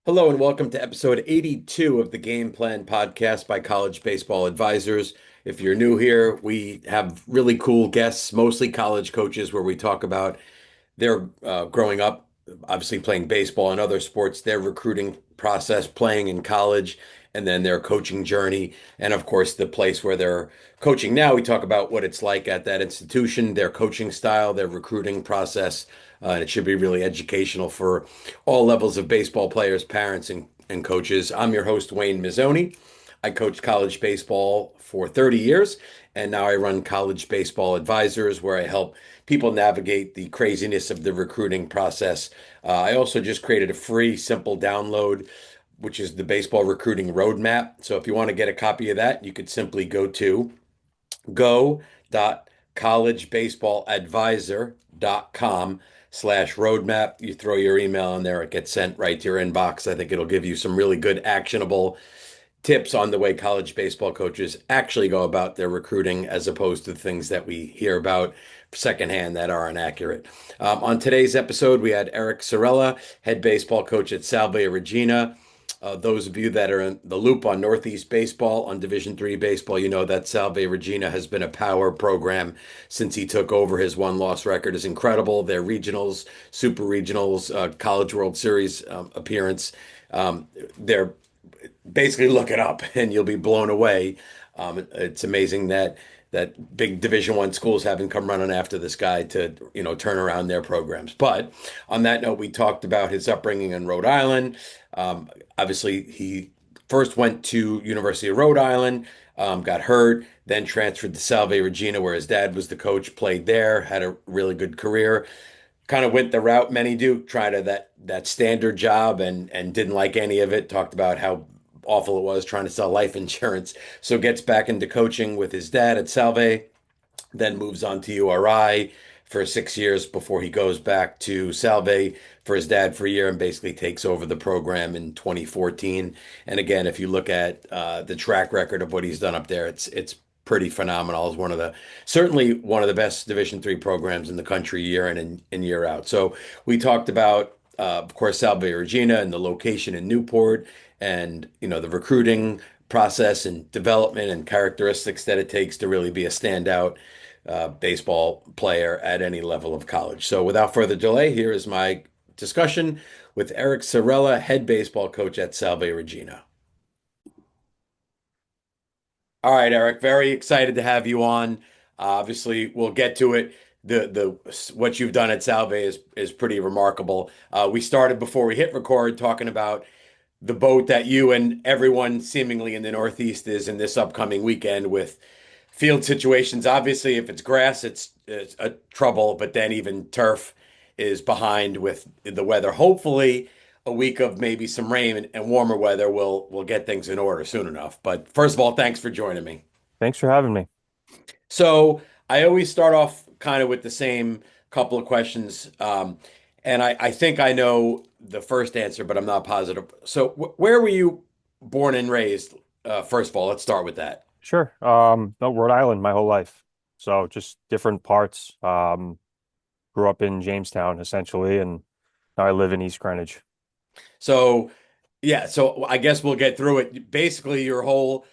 Hello and welcome to episode 82 of the Game Plan podcast by College Baseball Advisors. If you're new here, we have really cool guests, mostly college coaches, where we talk about their growing up, obviously playing baseball and other sports, their recruiting process, playing in college, and then their coaching journey. And of course, the place where they're coaching now, we talk about what it's like at that institution, their coaching style, their recruiting process. And it should be really educational for all levels of baseball players, parents, and coaches. I'm your host, Wayne Mazzoni. I coached college baseball for 30 years, and now I run College Baseball Advisors, where I help people navigate the craziness of the recruiting process. I also just created a free, simple download, which is the baseball recruiting roadmap. So if you want to get a copy of that, you could simply go to go.collegebaseballadvisor.com/roadmap. You throw your email in there, it gets sent right to your inbox. I think it'll give you some really good actionable tips on the way college baseball coaches actually go about their recruiting as opposed to things that we hear about secondhand that are inaccurate. On today's episode, we had Eric Cirella, head baseball coach at Salve Regina. Those of you that are in the loop on Northeast baseball, on Division III baseball, you know that Salve Regina has been a power program since he took over. His one-loss record is incredible. Their regionals, super regionals, College World Series appearance, they're basically look it up and you'll be blown away. It's amazing that big Division I schools haven't come running after this guy to, turn around their programs. But on that note, we talked about his upbringing in Rhode Island. Obviously, he first went to University of Rhode Island, got hurt, then transferred to Salve Regina, where his dad was the coach, played there, had a really good career. Kind of went the route many do, try to that standard job and didn't like any of it. Talked about how awful it was trying to sell life insurance. So gets back into coaching with his dad at Salve, then moves on to URI for 6 years before he goes back to Salve for his dad for a year and basically takes over the program in 2014. And again, if you look at the track record of what he's done up there, it's pretty phenomenal. It's certainly one of the best Division III programs in the country year in and year out. So we talked about, of course, Salve Regina and the location in Newport and, the recruiting process and development and characteristics that it takes to really be a standout baseball player at any level of college. So without further delay, here is my discussion with Eric Cirella, head baseball coach at Salve Regina. All right, Eric, very excited to have you on. Obviously, we'll get to it. The what you've done at Salve is pretty remarkable. We started before we hit record talking about the boat that you and everyone seemingly in the Northeast is in this upcoming weekend with field situations. Obviously, if it's grass, it's a trouble, but then even turf is behind with the weather. Hopefully, a week of maybe some rain and warmer weather will get things in order soon enough. But first of all, thanks for joining me. Thanks for having me. So I always start off kind of with the same couple of questions. And I think I know the first answer, but I'm not positive. So where were you born and raised? First of all, let's start with that. Sure. No, Rhode Island my whole life. So just different parts. Grew up in Jamestown essentially, and now I live in East Greenwich. So yeah, so I guess we'll get through it. Basically, your whole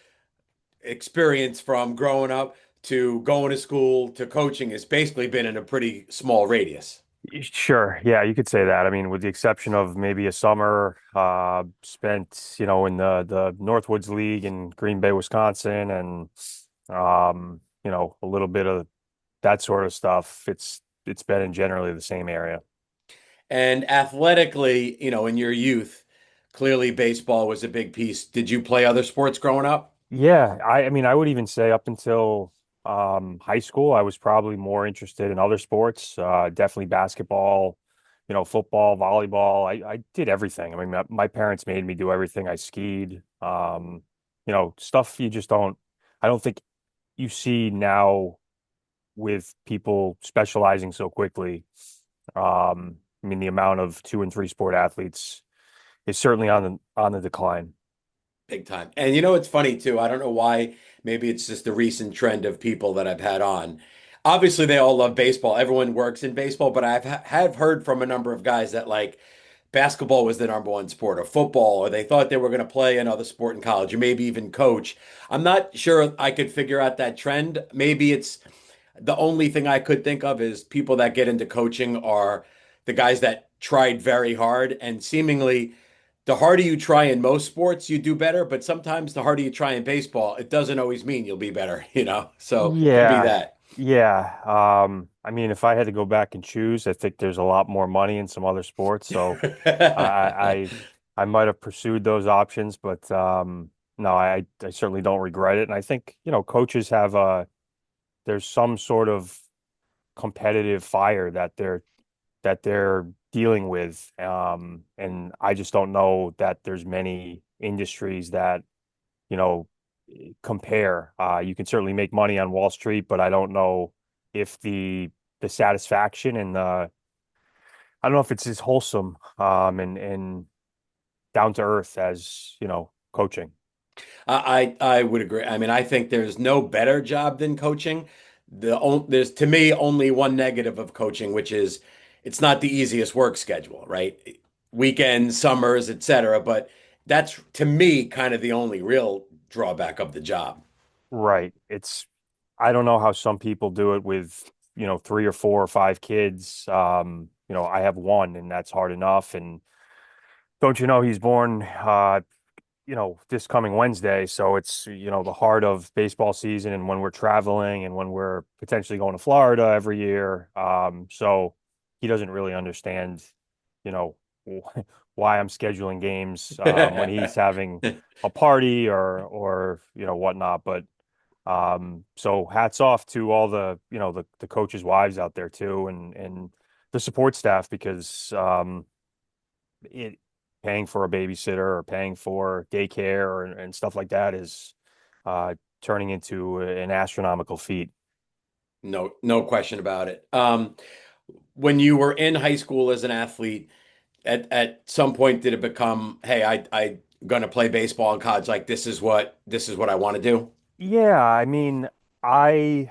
experience from growing up to going to school to coaching has basically been in a pretty small radius. Sure. Yeah, you could say that. I mean, with the exception of maybe a summer spent, in the Northwoods League in Green Bay, Wisconsin, and a little bit of that sort of stuff. It's been in generally the same area. And athletically, in your youth, clearly baseball was a big piece. Did you play other sports growing up? Yeah, I mean, I would even say up until high school, I was probably more interested in other sports. Definitely basketball, football, volleyball. I did everything. I mean, my parents made me do everything. I skied, stuff you just don't. I don't think you see now with people specializing so quickly. I mean, the amount of two and three sport athletes is certainly on the decline. Big time. And it's funny too. I don't know why. Maybe it's just the recent trend of people that I've had on. Obviously, they all love baseball. Everyone works in baseball, but have heard from a number of guys that like basketball was the number one sport, or football, or they thought they were going to play another sport in college, or maybe even coach. I'm not sure I could figure out that trend. Maybe it's the only thing I could think of is people that get into coaching are the guys that tried very hard, and seemingly the harder you try in most sports, you do better, but sometimes the harder you try in baseball, it doesn't always mean you'll be better, you know? So could be Yeah, that. yeah. I mean, if I had to go back and choose, I think there's a lot more money in some other sports. So I I I might have pursued those options, but no, I certainly don't regret it. And I think, coaches have there's some sort of competitive fire that they're dealing with. And I just don't know that there's many industries that, you know, compare. You can certainly make money on Wall Street, but I don't know if the satisfaction and I don't know if it's as wholesome and down to earth as, coaching. I would agree. I mean, I think there's no better job than coaching. There's to me only one negative of coaching, which is it's not the easiest work schedule, right? Weekends, summers, etc. But that's to me kind of the only real drawback of the job. Right. I don't know how some people do it with, three or four or five kids. I have one and that's hard enough. And don't you know he's born this coming Wednesday. So it's, the heart of baseball season and when we're traveling and when we're potentially going to Florida every year. So he doesn't really understand, you know, why I'm scheduling games when he's having a party or whatnot. But so hats off to all the coaches' wives out there too and the support staff because it paying for a babysitter or paying for daycare and stuff like that is turning into an astronomical feat. No, no question about it. When you were in high school as an athlete, at some point did it become, hey, I gonna play baseball in college, like this is what I want to do? Yeah, I mean, I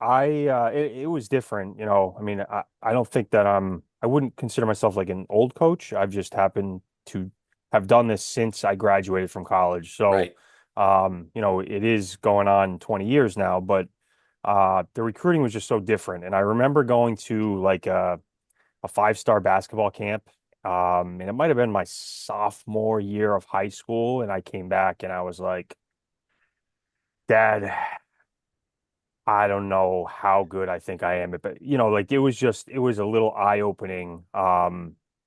it was different, I mean, I don't think that I wouldn't consider myself like an old coach. I've just happened to have done this since I graduated from college. So, Right. it is going on 20 years now, but the recruiting was just so different. And I remember going to like a five-star basketball camp. And it might have been my sophomore year of high school, and I came back and I was like, Dad, I don't know how good I think I am, but like it was a little eye-opening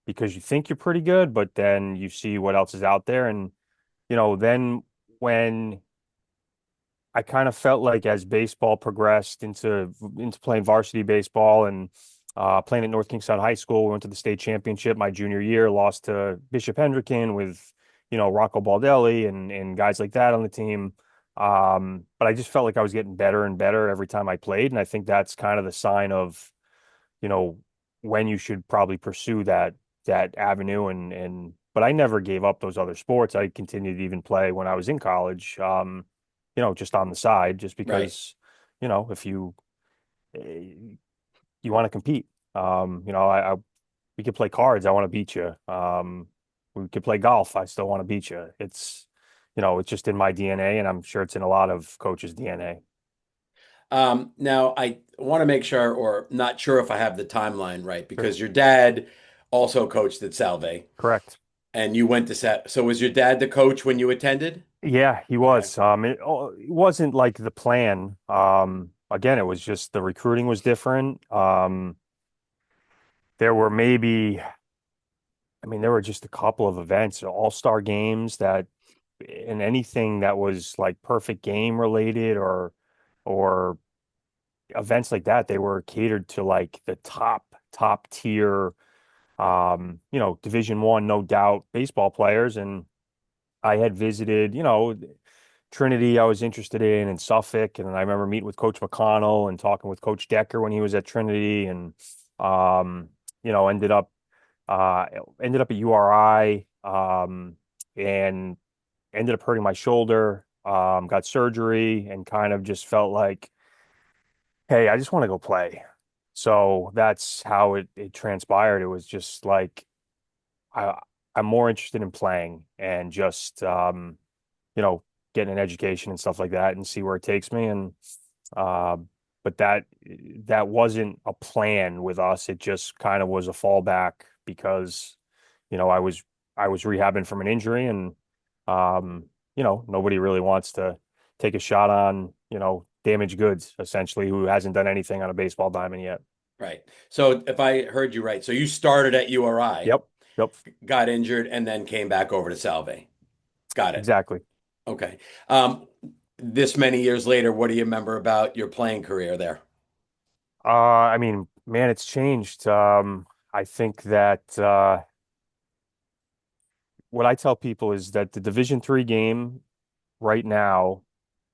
because you think you're pretty good, but then you see what else is out there. And then when I kind of felt like as baseball progressed into playing varsity baseball and playing at North Kingstown High School, we went to the state championship my junior year, lost to Bishop Hendricken with Rocco Baldelli and guys like that on the team. But I just felt like I was getting better and better every time I played, and I think that's kind of the sign of you know when you should probably pursue that avenue and but I never gave up those other sports. I continued to even play when I was in college. Just on the side, just Right. because, if you want to compete. I we could play cards. I want to beat you. We could play golf. I still want to beat you. It's just in my DNA, and I'm sure it's in a lot of coaches' DNA. Now I want to make sure, or not sure if I have the timeline right, Sure. because your dad also coached at Salve, Correct. and you went to so was your dad the coach when you attended? Yeah, he Okay. was. It wasn't like the plan. Again, it was just the recruiting was different. There were maybe I mean, there were just a couple of events, all-star games and anything that was like perfect game related or events like that, they were catered to like the top tier Division 1, no doubt, baseball players. And I had visited, Trinity I was interested in Suffolk. And I remember meeting with Coach McConnell and talking with Coach Decker when he was at Trinity and um, you know, ended up uh, ended up at URI and ended up hurting my shoulder. Got surgery and kind of just felt like, hey, I just want to go play. So that's how it transpired. It was just like I I'm more interested in playing and just you know, getting an education and stuff like that and see where it takes me. And uh, but that wasn't a plan with us. It just kind of was a fallback because, you know, I was rehabbing from an injury and nobody really wants to take a shot on, damaged goods, essentially, who hasn't done anything on a baseball diamond yet. Right. So if I heard you right, so you started at URI, Yep. Yep. got injured, and then came back over to Salve. Got it. Exactly. Okay. This many years later, what do you remember about your playing career there? I mean, man, it's changed. I think that what I tell people is that the Division III game right now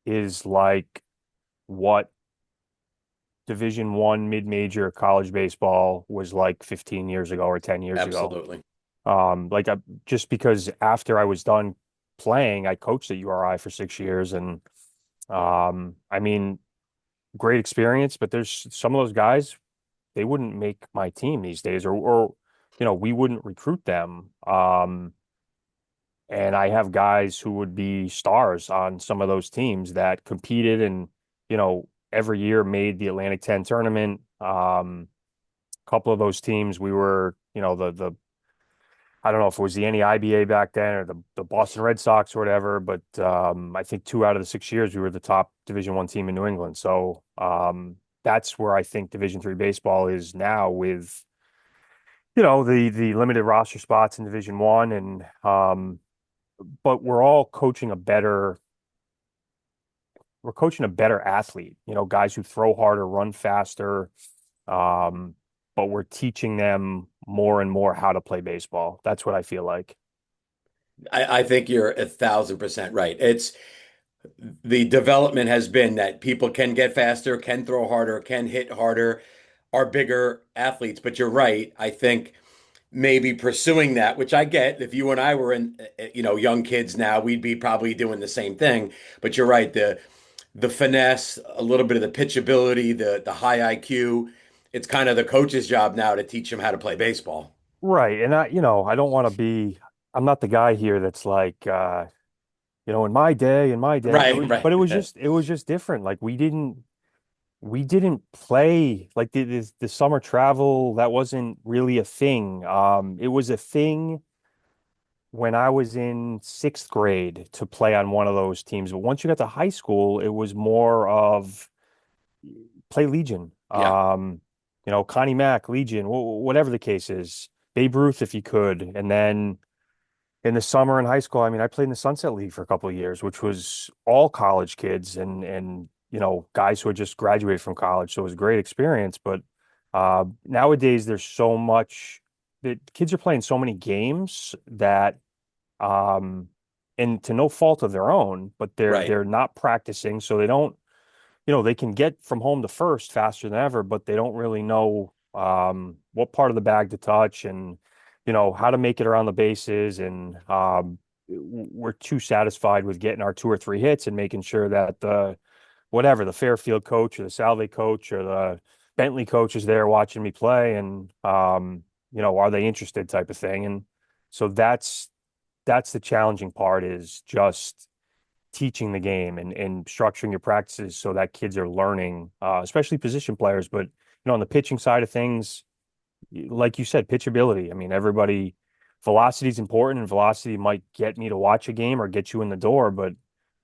is like what Division I mid-major college baseball was like 15 years ago or 10 years ago. Absolutely. Just because after I was done playing, I coached at URI for 6 years, and I mean, great experience. But there's some of those guys, they wouldn't make my team these days, or we wouldn't recruit them. And I have guys who would be stars on some of those teams that competed and, every year made the Atlantic 10 tournament. A couple of those teams, we were, the I don't know if it was the NEIBA back then or the Boston Red Sox or whatever, but I think 2 out of the 6 years we were the top Division I team in New England. So that's where I think Division III baseball is now with, the limited roster spots in Division I, and but we're coaching a better athlete, guys who throw harder, run faster. Um, but we're teaching them more and more how to play baseball. That's what I feel like. I think you're 1,000% right. It's the development has been that people can get faster, can throw harder, can hit harder, are bigger athletes. But you're right. I think maybe pursuing that, which I get. If you and I were young kids now, we'd be probably doing the same thing. But you're right. The finesse, a little bit of the pitchability, the high IQ. It's kind of the coach's job now to teach them how to play baseball. Right. And I don't want to I'm not the guy here that's like, in my day, Right, but right. it was just different. Like we didn't play like the summer travel. That wasn't really a thing. It was a thing when I was in sixth grade to play on one of those teams. But once you got to high school, it was more of play Legion. Yeah. Connie Mack, Legion, whatever the case is, Babe Ruth if you could. And then in the summer in high school, I mean, I played in the Sunset League for a couple of years, which was all college kids and guys who had just graduated from college. So it was a great experience. But nowadays there's so much that kids are playing so many games that um and to no fault of their own, but Right. they're not practicing, so they don't they can get from home to first faster than ever, but they don't really know what part of the bag to touch and how to make it around the bases. And we're too satisfied with getting our two or three hits and making sure that the Fairfield coach or the Salve coach or the Bentley coach is there watching me play, and are they interested type of thing. And so that's the challenging part, is just teaching the game and structuring your practices so that kids are learning, especially position players. But on the pitching side of things, like you said, pitchability. I mean, velocity is important, and velocity might get me to watch a game or get you in the door. But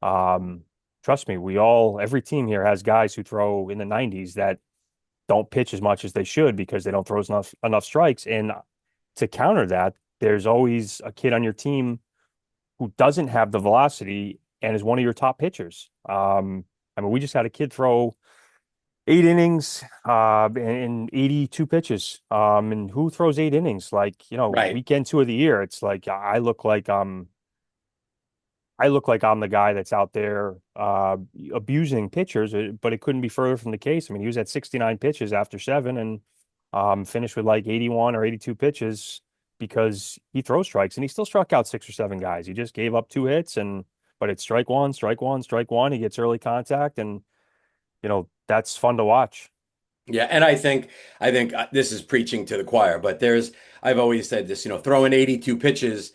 um, trust me, every team here has guys who throw in the 90s that don't pitch as much as they should because they don't throw enough strikes. And to counter that, there's always a kid on your team who doesn't have the velocity and is one of your top pitchers. I mean, we just had a kid throw 8 innings and 82 pitches. And who throws 8 innings? Like, Right. weekend two of the year, it's like I look like I'm the guy that's out there abusing pitchers, but it couldn't be further from the case. I mean, he was at 69 pitches after seven and finished with like 81 or 82 pitches because he throws strikes, and he still struck out six or seven guys. He just gave up two hits, but it's strike one, strike one, strike one. He gets early contact, and that's fun to watch. Yeah, and I think this is preaching to the choir, but I've always said this, throwing 82 pitches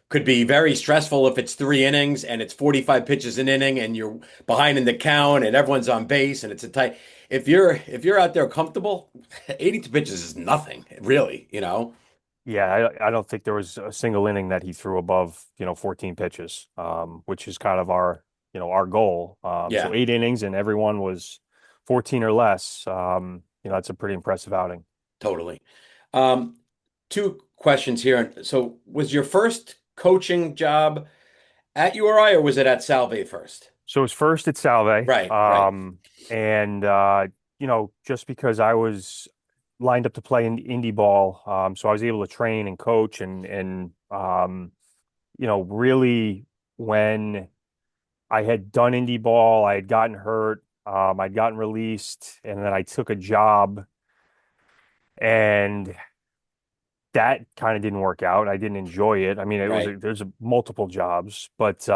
could be very stressful if it's 3 innings and it's 45 pitches an inning and you're behind in the count and everyone's on base and it's a tight. If you're out there comfortable, 82 pitches is nothing, really. Yeah, I don't think there was a single inning that he threw above, 14 pitches, which is kind of our goal. So Yeah, 8 innings and everyone was 14 or less. That's a pretty impressive outing. totally. Um, Two questions here. So was your first coaching job at URI or was it at Salve first? So it was first at Salve, Right, right, and just because I was lined up to play in indie ball, so I was able to train and coach and really when I had done indie ball, I had gotten hurt, I'd gotten released, and then I took a job, and that kind of didn't work out. I didn't enjoy it. I mean, right. there's multiple jobs, but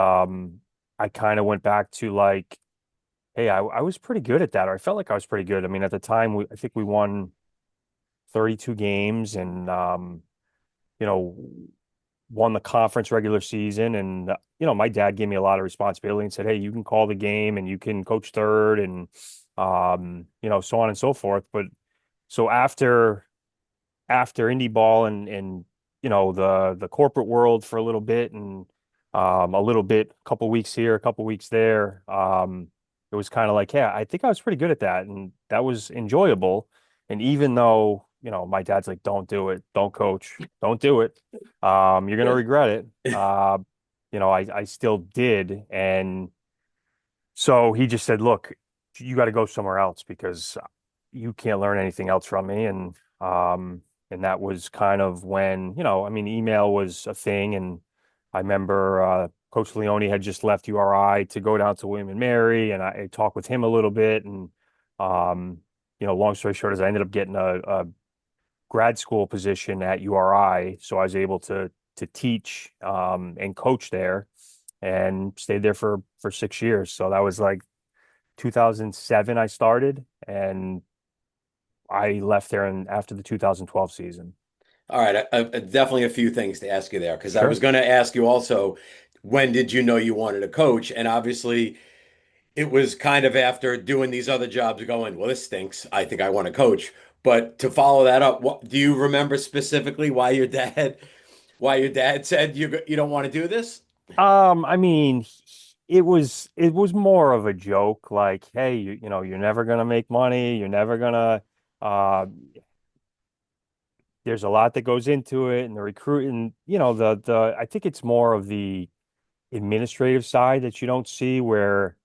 I kind of went back to like, hey, I was pretty good at that, or I felt like I was pretty good. I mean, at the time, I think we won 32 games and you know, won the conference regular season. And my dad gave me a lot of responsibility and said, hey, you can call the game and you can coach third and so on and so forth. But so after indie ball and the corporate world for a little bit and a little bit, a couple weeks here, a couple weeks there. It was kind of like, yeah, I think I was pretty good at that, and that was enjoyable. And even though my dad's like, don't do it, don't coach, don't do it, you're gonna regret it. I still did, and so he just said, look, you got to go somewhere else because you can't learn anything else from me. And that was kind of when, I mean, email was a thing. And I remember Coach Leone had just left URI to go down to William and Mary, and I talked with him a little bit. And, long story short is I ended up getting a grad school position at URI. So I was able to teach and coach there and stayed there for 6 years. So that was like 2007 I started, and I left there after the 2012 season. All right, definitely a few things to ask you there because I was Sure. going to ask you also, when did you know you wanted to coach? And obviously, it was kind of after doing these other jobs, going, well, this stinks. I think I want to coach. But to follow that up, do you remember specifically why your dad said you don't want to do this? I mean, it was more of a joke, like, hey, you're never gonna make money, you're never gonna uh there's a lot that goes into it and the recruiting, the I think it's more of the administrative side that you don't see where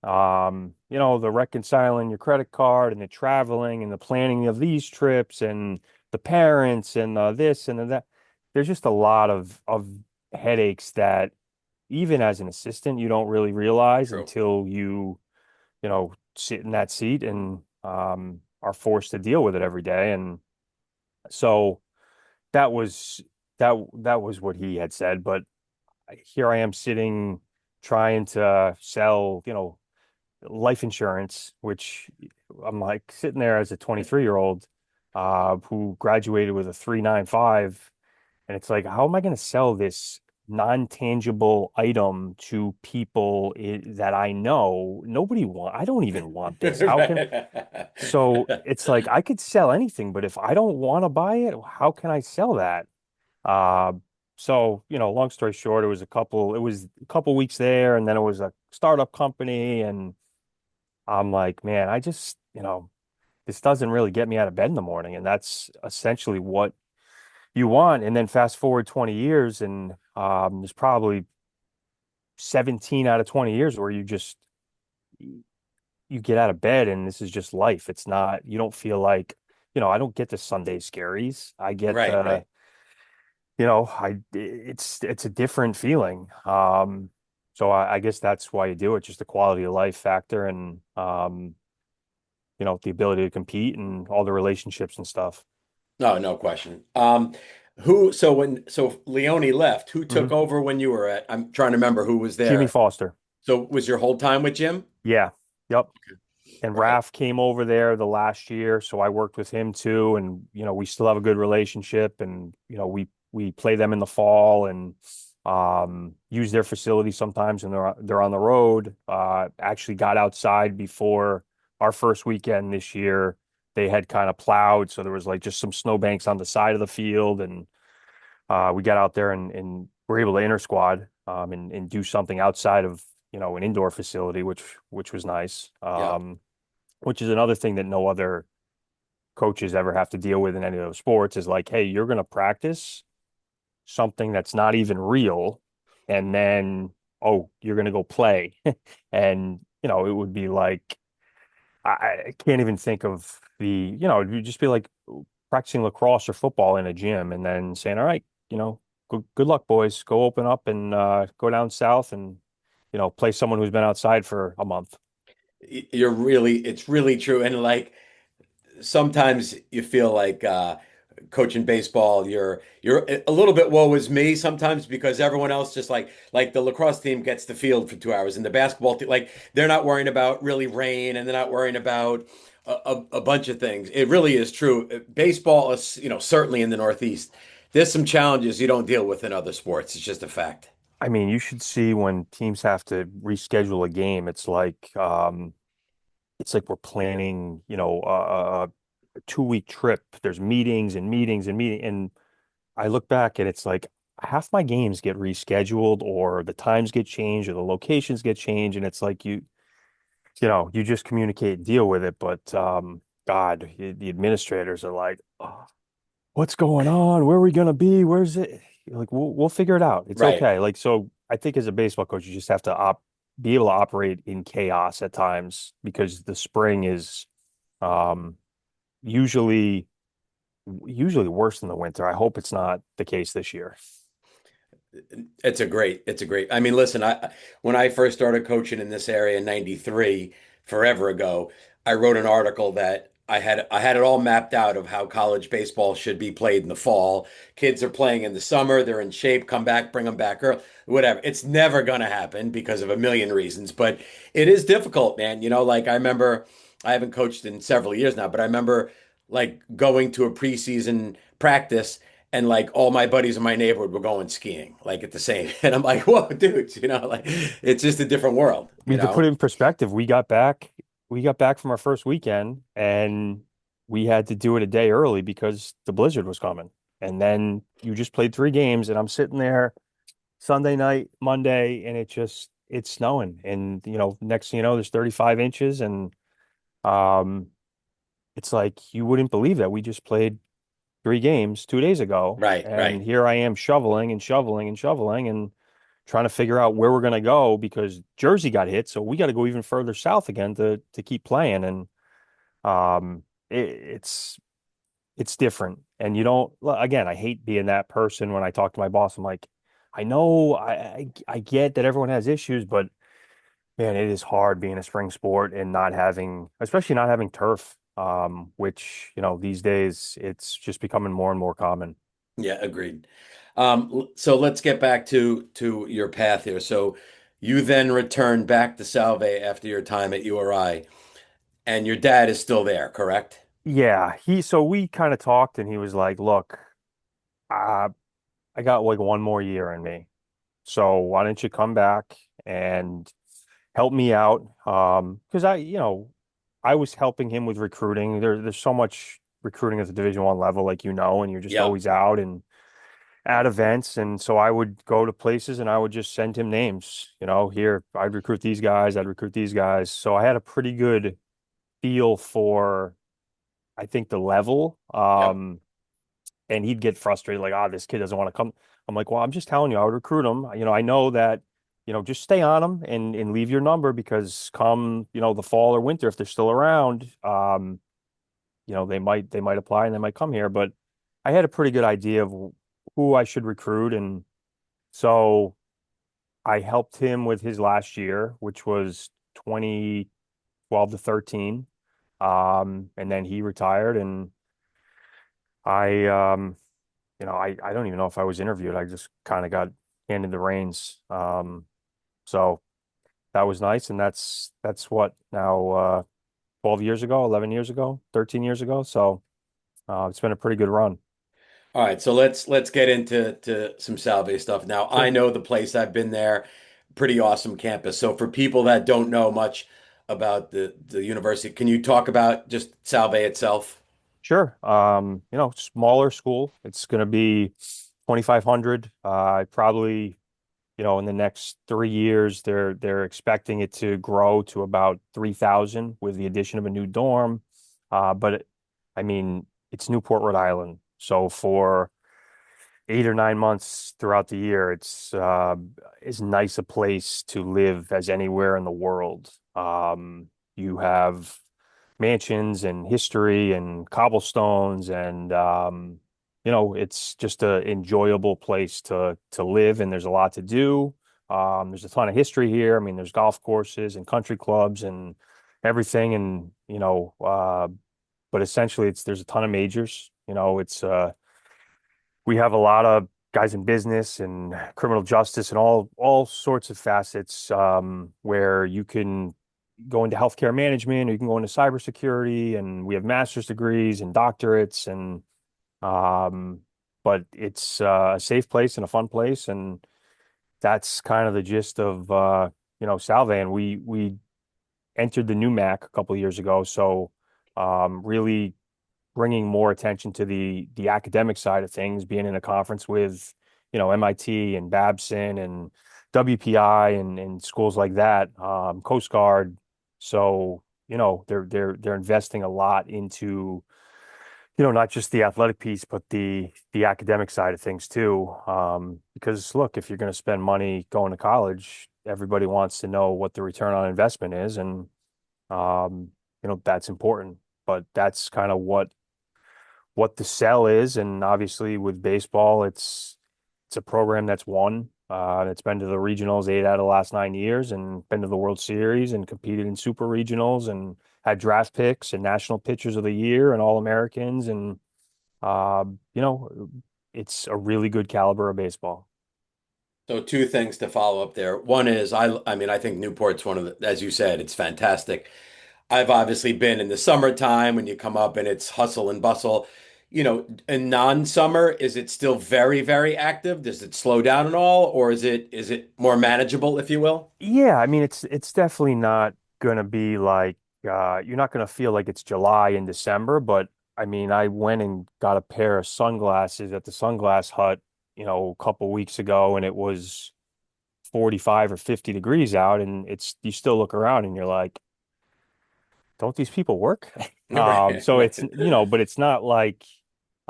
the reconciling your credit card and the traveling and the planning of these trips and the parents and this and that. There's just a lot of headaches that even as an assistant you don't really realize True. until you sit in that seat and are forced to deal with it every day. And so that was that was what he had said. But here I am sitting trying to sell, life insurance, which I'm like sitting there as a 23-year-old who graduated with a 3.95, and it's like, how am I going to sell this non-tangible item to people that I know? Nobody want. I don't even want this. How can So it's like I could sell anything, but if I don't want to buy it, how can I sell that? Uh, so, long story short, it was a couple weeks there, and then it was a startup company, and I'm like, man, this doesn't really get me out of bed in the morning, and that's essentially what you want. And then fast forward 20 years, and there's probably 17 out of 20 years where you get out of bed, and this is just life. It's not, you don't feel like, I don't get the Sunday scaries. I get Right, right. it's a different feeling. So I guess that's why you do it, just the quality of life factor and the ability to compete and all the relationships and stuff. No, no question. So Leone left, who took Hmm. over when you were I'm trying to remember who was Jimmy there. Foster. So was your whole time with Jim? Yeah. Yep. and Right. Raf came over there the last year, so I worked with him too. And we still have a good relationship, and we play them in the fall and use their facility sometimes when they're on the road. Actually got outside before our first weekend this year. They had kind of plowed, so there was like just some snowbanks on the side of the field, and we got out there and were able to inter squad and do something outside of an indoor facility, which was nice. Yep. Which is another thing that no other coaches ever have to deal with in any of those sports is like, hey, you're going to practice something that's not even real, and then oh, you're going to go play, and it would be like I can't even think of it would just be like practicing lacrosse or football in a gym, and then saying, all right, good luck, boys, go open up and go down south and play someone who's been outside for a month. It's really true. And like sometimes you feel like coaching baseball, you're a little bit woe is me sometimes because everyone else just like the lacrosse team gets the field for 2 hours and the basketball team like they're not worrying about really rain and they're not worrying about a bunch of things. It really is true. Baseball is, certainly in the Northeast, there's some challenges you don't deal with in other sports. It's just a fact. I mean, you should see when teams have to reschedule a game. It's like we're planning, a 2-week trip. There's meetings and meetings and meeting. And I look back and it's like half my games get rescheduled or the times get changed or the locations get changed. And it's like you just communicate and deal with it. But God, the administrators are like, oh, what's going on? Where are we gonna be? Where's it? You're like, we'll figure it out. It's Right. okay. Like, so I think as a baseball coach, you just have to be able to operate in chaos at times because the spring is um usually usually worse than the winter. I hope it's not the case this year. It's a great. I mean, listen, when I first started coaching in this area in '93, forever ago, I wrote an article that I had it all mapped out of how college baseball should be played in the fall. Kids are playing in the summer, they're in shape, come back, bring them back early, whatever. It's never going to happen because of a million reasons, but it is difficult, man. Like I remember I haven't coached in several years now, but I remember like going to a preseason practice and like all my buddies in my neighborhood were going skiing like at the same and I'm like whoa dudes, like it's just a different world, I mean, to put it in perspective, we got back from our first weekend and we had to do it a day early because the blizzard was coming. And then you just played 3 games and I'm sitting there Sunday night, Monday, and it's snowing. And next thing you know, there's 35 inches and um it's like you wouldn't believe that we just played 3 games 2 days ago. And right. here I am shoveling and shoveling and shoveling and trying to figure out where we're going to go because Jersey got hit. So we got to go even further south again to keep playing. And um, it's different. And you don't, again, I hate being that person when I talk to my boss. I'm like, I know I get that everyone has issues, but man, it is hard being a spring sport and not having, especially not having turf, which, these days it's just becoming more and more common. Yeah, agreed. So let's get back to your path here. So you then returned back to Salve after your time at URI and your dad is still there, correct? Yeah, so we kind of talked and he was like, look, uh, I got like one more year in me. So why don't you come back and help me out? Because I was helping him with recruiting. There's so much recruiting at the Division 1 level, like and you're just Yep. always out and at events. And so I would go to places and I would just send him names. Here I'd recruit these guys, I'd recruit these guys. So I had a pretty good feel for, I think, the level. Yep. And he'd get frustrated, like, this kid doesn't want to come. I'm like, well, I'm just telling you, I would recruit him. I know that, just stay on him and leave your number because come, the fall or winter, if they're still around, they might apply and they might come here. But I had a pretty good idea of who I should recruit. And so I helped him with his last year, which was 2012 to 13. And then he retired and I don't even know if I was interviewed. I just kind of got handed the reins. So that was nice, and that's what now. 12 years ago, 11 years ago, 13 years ago. So it's been a pretty good run. All right, so let's get into some Salve stuff. Now, I Sure. know the place. I've been there. Pretty awesome campus. So for people that don't know much about the university, can you talk about just Salve itself? Sure. Smaller school. It's going to be 2,500. Probably, in the next 3 years, they're expecting it to grow to about 3,000 with the addition of a new dorm. But I mean, it's Newport, Rhode Island. So for 8 or 9 months throughout the year, it's as nice a place to live as anywhere in the world. You have mansions and history and cobblestones and it's just a enjoyable place to live, and there's a lot to do. There's a ton of history here. I mean, there's golf courses and country clubs and everything, and but essentially there's a ton of majors. It's we have a lot of guys in business and criminal justice and all sorts of facets, where you can go into healthcare management or you can go into cybersecurity, and we have master's degrees and doctorates, and um, but it's a safe place and a fun place, and that's kind of the gist of Salve. And we entered the new MAC a couple of years ago, so really bringing more attention to the academic side of things, being in a conference with, MIT and Babson and WPI and schools like that, Coast Guard. So, they're investing a lot into, not just the athletic piece, but the academic side of things too. Because look, if you're going to spend money going to college, everybody wants to know what the return on investment is, and that's important. But that's kind of what the sell is. And obviously with baseball, it's a program that's won. It's been to the regionals 8 out of the last 9 years, and been to the World Series and competed in super regionals and had draft picks and national pitchers of the year and all Americans. And uh, you know, it's a really good caliber of baseball. So two things to follow up there. One is I mean I think Newport's one of the, as you said, it's fantastic. I've obviously been in the summertime when you come up and it's hustle and bustle. In non-summer, is it still very, very active? Does it slow down at all, or is it more manageable, if you will? Yeah, I mean it's definitely not gonna be like you're not gonna feel like it's July and December, but I mean I went and got a pair of sunglasses at the Sunglass Hut, a couple weeks ago, and it was 45 or 50 degrees out, and it's you still look around and you're like, don't these people work? Right, So it's, right, but it's not like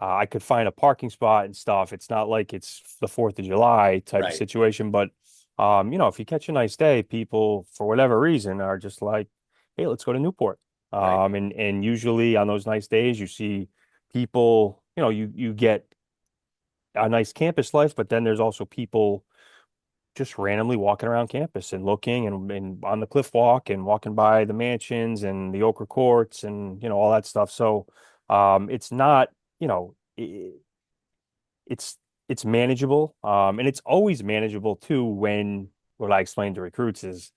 I could find a parking spot and stuff. It's not like it's the 4th of July type of right, situation. But if you catch a nice day, people for whatever reason are just like, hey, let's go to Newport. right. And usually on those nice days, you see people, you get a nice campus life, but then there's also people just randomly walking around campus and looking and on the cliff walk and walking by the mansions and the Ochre courts and all that stuff. So it's not, it's it's manageable. And it's always manageable too when what I explained to recruits is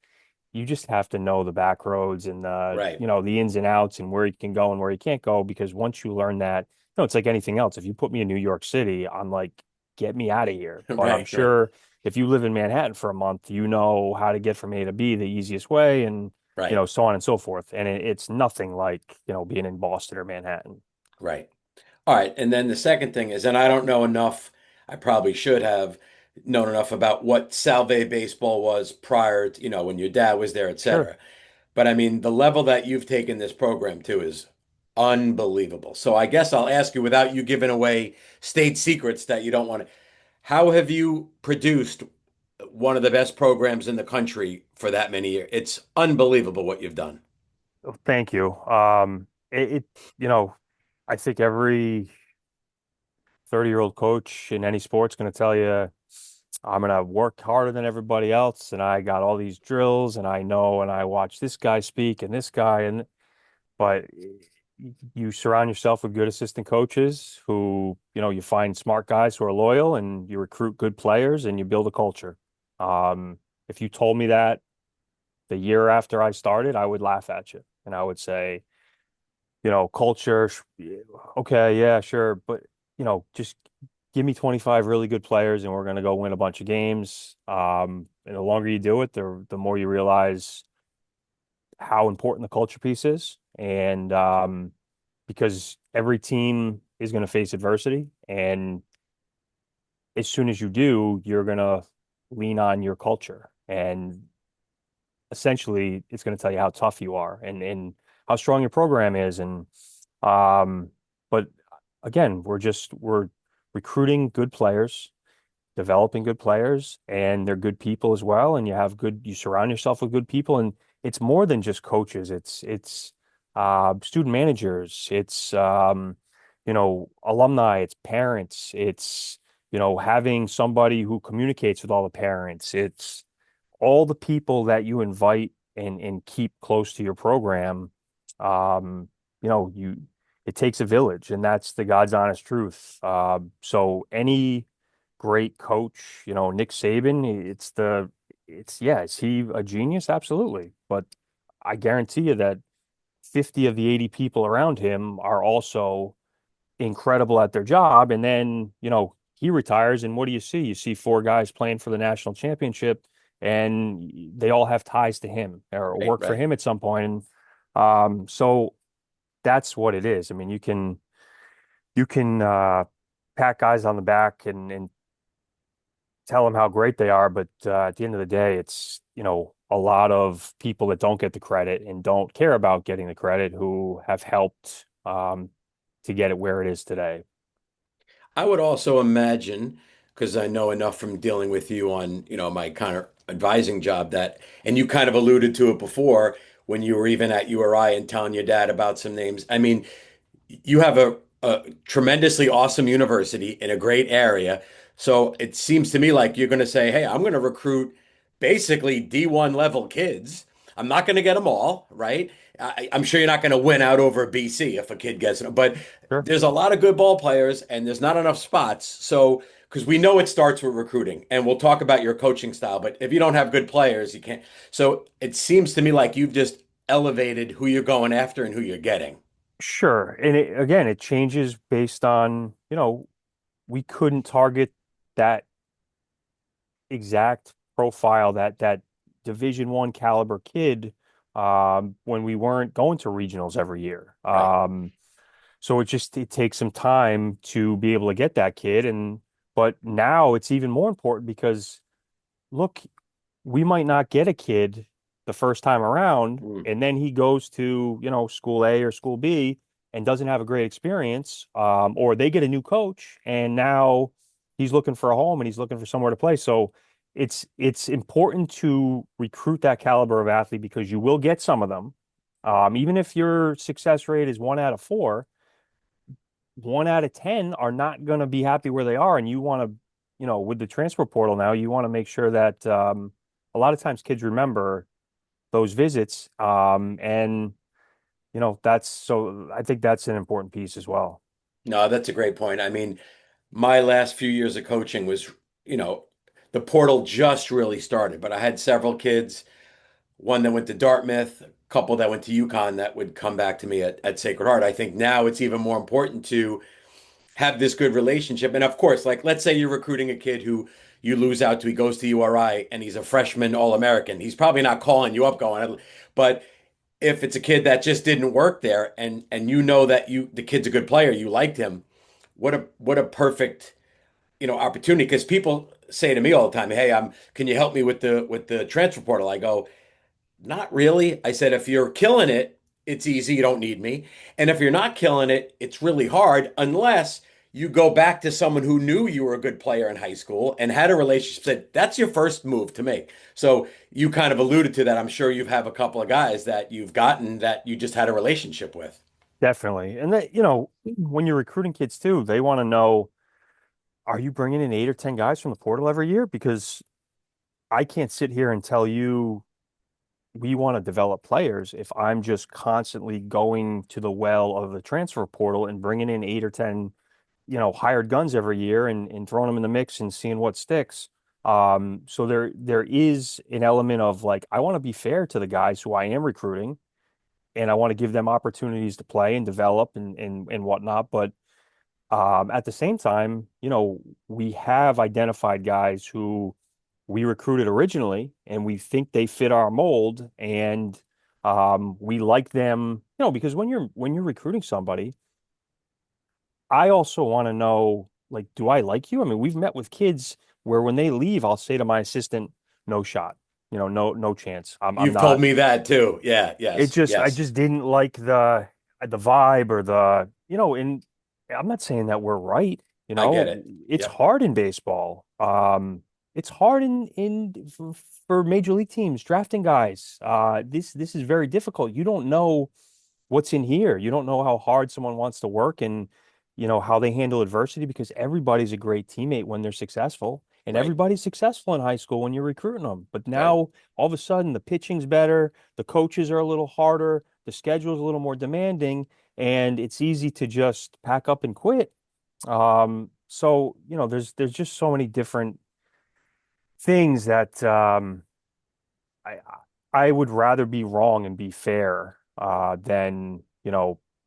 you just have to know the back roads and Right, the ins and outs and where you can go and where you can't go, because once you learn that, it's like anything else. If you put me in New York City, I'm like, get me out of here. But I'm right, right, sure if you live in Manhattan for a month, you know how to get from A to B the easiest way, and right, so on and so forth. And it's nothing like, being in Boston or Manhattan. right. All right. And then the second thing is, and I don't know enough, I probably should have known enough about what Salve baseball was prior to, when your dad was there, et Sure. cetera. But I mean, the level that you've taken this program to is unbelievable. So I guess I'll ask you without you giving away state secrets that you don't want to. How have you produced one of the best programs in the country for that many years? It's unbelievable what you've done. Oh, thank you. I think every 30-year-old coach in any sport's going to tell you, I'm going to work harder than everybody else. And I got all these drills and I know, and I watch this guy speak and this guy. But you surround yourself with good assistant coaches who, you find smart guys who are loyal, and you recruit good players and you build a culture. If you told me that the year after I started, I would laugh at you. And I would say, culture, okay, yeah, sure, but just give me 25 really good players and we're going to go win a bunch of games. And the longer you do it, the more you realize how important the culture piece is. And because every team is going to face adversity, and as soon as you do, you're going to lean on your culture. And essentially, it's going to tell you how tough you are and how strong your program is. And but again, we're recruiting good players, developing good players, and they're good people as well. And you surround yourself with good people, and it's more than just coaches. It's student managers, it's alumni, it's parents, it's having somebody who communicates with all the parents. It's all the people that you invite and keep close to your program. Um, you know, you it takes a village, and that's the God's honest truth. So any great coach, Nick Saban, is he a genius? Absolutely. But I guarantee you that 50 of the 80 people around him are also incredible at their job. And then, he retires, and what do you see? You see four guys playing for the national championship, and they all have ties to him or Right, work for right. him at some point. And so that's what it is. I mean, you can pat guys on the back and tell them how great they are, but at the end of the day, it's a lot of people that don't get the credit and don't care about getting the credit who have helped to get it where it is today. I would also imagine, because I know enough from dealing with you on, my kind of advising job that, and you kind of alluded to it before when you were even at URI and telling your dad about some names. I mean, you have a tremendously awesome university in a great area. So it seems to me like you're going to say, hey, I'm going to recruit basically D1 level kids. I'm not going to get them all, right? I'm sure you're not going to win out over BC if a kid gets it, but Sure. there's a lot of good ball players and there's not enough spots. So, because we know it starts with recruiting, and we'll talk about your coaching style, but if you don't have good players, you can't. So it seems to me like you've just elevated who you're going after and who you're getting. Sure. And again, it changes based on, we couldn't target that exact profile, that Division I caliber kid, when we weren't going to regionals every year. Right. So it takes some time to be able to get that kid. But now it's even more important because look, we might not get a kid the first time around, Mm. and then he goes to, school A or school B and doesn't have a great experience, or they get a new coach and now he's looking for a home and he's looking for somewhere to play. So it's important to recruit that caliber of athlete because you will get some of them. Even if your success rate is 1 out of 4, 1 out of 10 are not going to be happy where they are. And you want to, with the transfer portal now, you want to make sure that a lot of times kids remember those visits. And, I think that's an important piece as well. No, that's a great point. I mean, my last few years of coaching was, you know, the portal just really started, but I had several kids, one that went to Dartmouth, a couple that went to UConn that would come back to me at Sacred Heart. I think now it's even more important to have this good relationship. And of course, like let's say you're recruiting a kid who you lose out to, he goes to URI and he's a freshman All-American. He's probably not calling you up going, but if it's a kid that just didn't work there and you know that the kid's a good player, you liked him, what a perfect, opportunity. Because people say to me all the time, hey, can you help me with the transfer portal? I go, not really. I said, if you're killing it, it's easy. You don't need me. And if you're not killing it, it's really hard unless you go back to someone who knew you were a good player in high school and had a relationship. Said that's your first move to make. So you kind of alluded to that. I'm sure you have a couple of guys that you've gotten that you just had a relationship with. Definitely. And that, when you're recruiting kids too, they want to know, are you bringing in 8 or 10 guys from the portal every year? Because I can't sit here and tell you we want to develop players if I'm just constantly going to the well of the transfer portal and bringing in 8 or 10, hired guns every year and throwing them in the mix and seeing what sticks. So there is an element of like, I want to be fair to the guys who I am recruiting. and I want to give them opportunities to play and develop and whatnot. But at the same time, we have identified guys who we recruited originally, and we think they fit our mold, and we like them, because when you're recruiting somebody, I also want to know, like, do I like you? I mean, we've met with kids where when they leave, I'll say to my assistant, no shot, no chance. I'm You've told not. me that too. Yeah, yes, I yes. just didn't like the vibe or and I'm not saying that we're right, I get it. it's Yep. hard in baseball. It's hard for major league teams drafting guys. This is very difficult. You don't know what's in here. You don't know how hard someone wants to work and how they handle adversity because everybody's a great teammate when they're successful. And Right, everybody's successful in high school when you're recruiting them. But right. now all of a sudden the pitching's better, the coaches are a little harder, the schedule's a little more demanding, and it's easy to just pack up and quit. So, there's just so many different things that I I would rather be wrong and be fair than,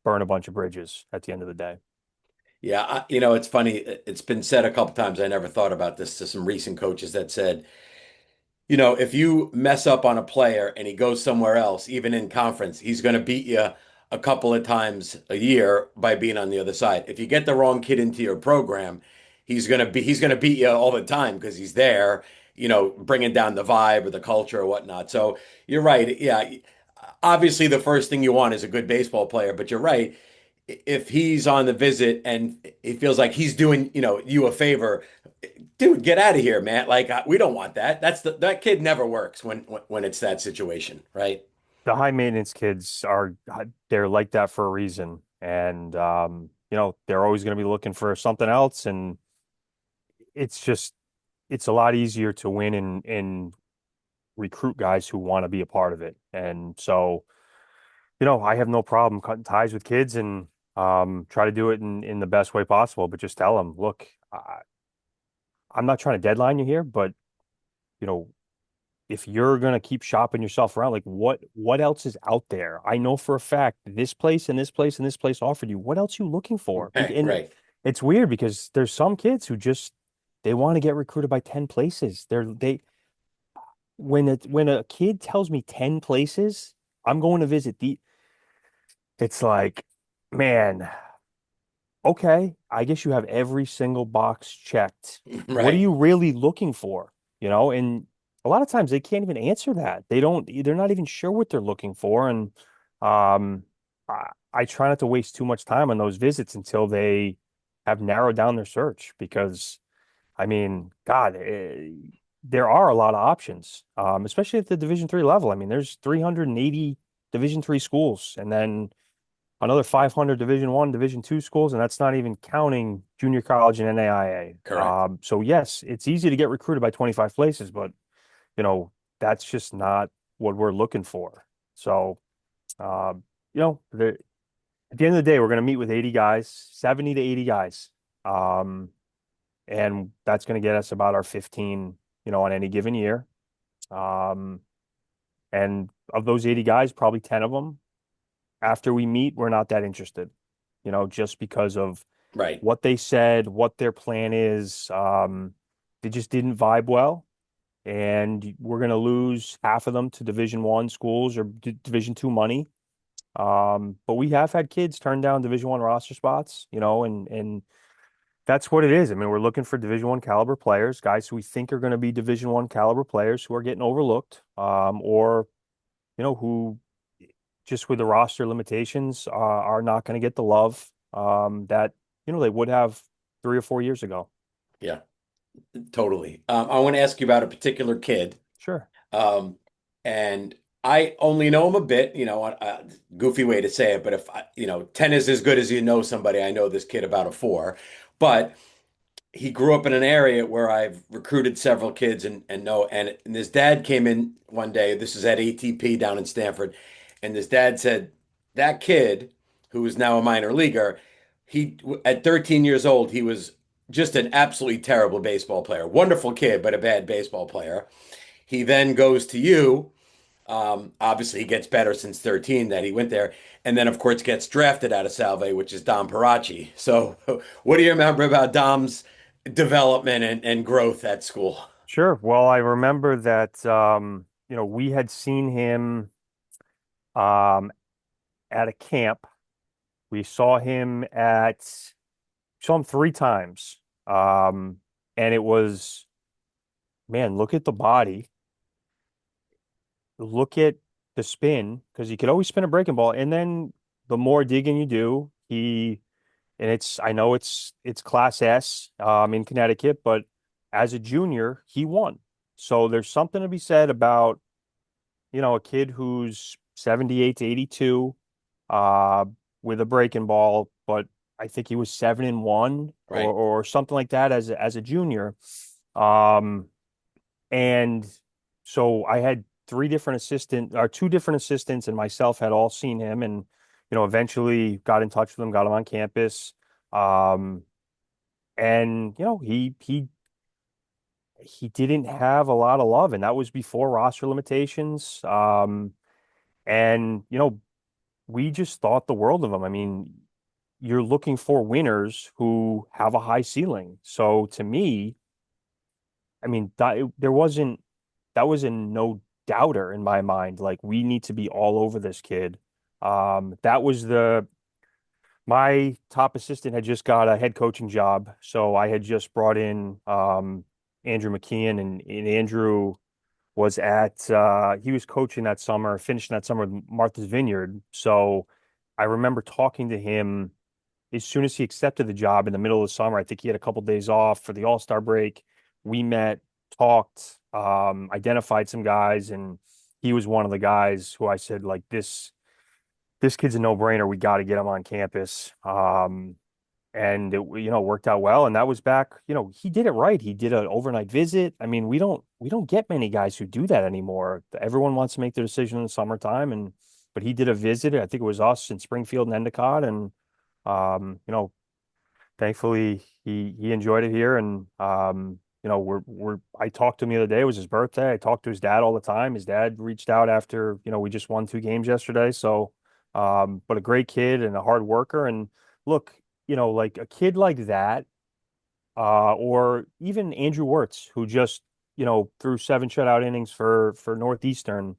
burn a bunch of bridges at the end of the day. Yeah, it's funny. It's been said a couple times. I never thought about this to some recent coaches that said, if you mess up on a player and he goes somewhere else, even in conference, he's going to beat you a couple of times a year by being on the other side. If you get the wrong kid into your program, he's going to beat you all the time because he's there, bringing down the vibe or the culture or whatnot. So you're right. Yeah, obviously the first thing you want is a good baseball player, but you're right. If he's on the visit and it feels like he's doing, you a favor, dude, get out of here, man. Like we don't want that. That kid never works when it's that situation, right? The high maintenance kids they're like that for a reason. And they're always going to be looking for something else. And it's just it's a lot easier to win and recruit guys who want to be a part of it. And so, I have no problem cutting ties with kids and try to do it in the best way possible, but just tell them, look, I'm not trying to deadline you here, but you know, if you're gonna keep shopping yourself around, like what else is out there? I know for a fact this place and this place and this place offered you. What else you looking for? Right, And right. it's weird because there's some kids who just they want to get recruited by 10 places. They when a kid tells me 10 places, I'm going to visit it's like, man, okay, I guess you have every single box checked. What are Right. you really looking for? And a lot of times they can't even answer that. They're not even sure what they're looking for. And um, I try not to waste too much time on those visits until they have narrowed down their search because, I mean, God, there are a lot of options, especially at the Division III level. I mean, there's 380 Division III schools, and then another 500 Division I, Division II schools, and that's not even counting junior college and NAIA. Correct. So yes, it's easy to get recruited by 25 places, but you know, that's just not what we're looking for. So, um, at the end of the day, we're going to meet with 80 guys, 70 to 80 guys. Um, and that's going to get us about our 15, on any given year. Um, and of those 80 guys, probably 10 of them after we meet, we're not that interested, just because of Right. what they said, what their plan is. They just didn't vibe well. And we're going to lose half of them to Division I schools or Division II money. But we have had kids turn down Division I roster spots, and that's what it is. I mean, we're looking for Division I caliber players, guys who we think are going to be Division I caliber players who are getting overlooked, or who just with the roster limitations are not going to get the love that they would have 3 or 4 years ago. Yeah, totally. I want to ask you about a particular kid. Sure. Um, and I only know him a bit, goofy way to say it, but if 10 is as good as you know somebody, I know this kid about a four. But he grew up in an area where I've recruited several kids and know, and his dad came in one day. This is at ATP down in Stanford, and his dad said that kid, who is now a minor leaguer, he at 13 years old, he was just an absolutely terrible baseball player. Wonderful kid, but a bad baseball player. He then goes to you. Obviously, he gets better since 13 that he went there. And then, of course, gets drafted out of Salve, which is Dom Parachi. So, what do you remember about Dom's development and growth at school? Sure. Well, I remember that we had seen him um at a camp. We saw him 3 times. And it was, man, look at the body, look at the spin, because he could always spin a breaking ball. And then the more digging you do, and I know it's class S in Connecticut, but as a junior, he won. So there's something to be said about, a kid who's 78 to 82 uh with a breaking ball, but I think he was 7-1 or Right. or something like that as a junior. Um and so I had 2 different assistants and myself had all seen him, and eventually got in touch with him, got him on campus. Um and he didn't have a lot of love, and that was before roster limitations. And we just thought the world of him. I mean, you're looking for winners who have a high ceiling. So to me, I mean, that was a no doubter in my mind. Like, we need to be all over this kid. That was my top assistant had just got a head coaching job, so I had just brought in Andrew McKeon, and Andrew he was coaching that summer, finishing that summer with Martha's Vineyard. So I remember talking to him as soon as he accepted the job in the middle of the summer. I think he had a couple days off for the All-Star break. We met, talked, identified some guys, and he was one of the guys who I said, like, this kid's a no-brainer. We got to get him on campus. And it, worked out well. And that was back, he did it right. He did an overnight visit. I mean, we don't get many guys who do that anymore. Everyone wants to make their decision in the summertime, but he did a visit. I think it was us in Springfield and Endicott, and um, you know, thankfully he enjoyed it here. And I talked to him the other day. It was his birthday. I talked to his dad all the time. His dad reached out after, we just won 2 games yesterday. So, but a great kid and a hard worker. And look, like a kid like that, or even Andrew Wirtz, who just, threw 7 shutout innings for Northeastern,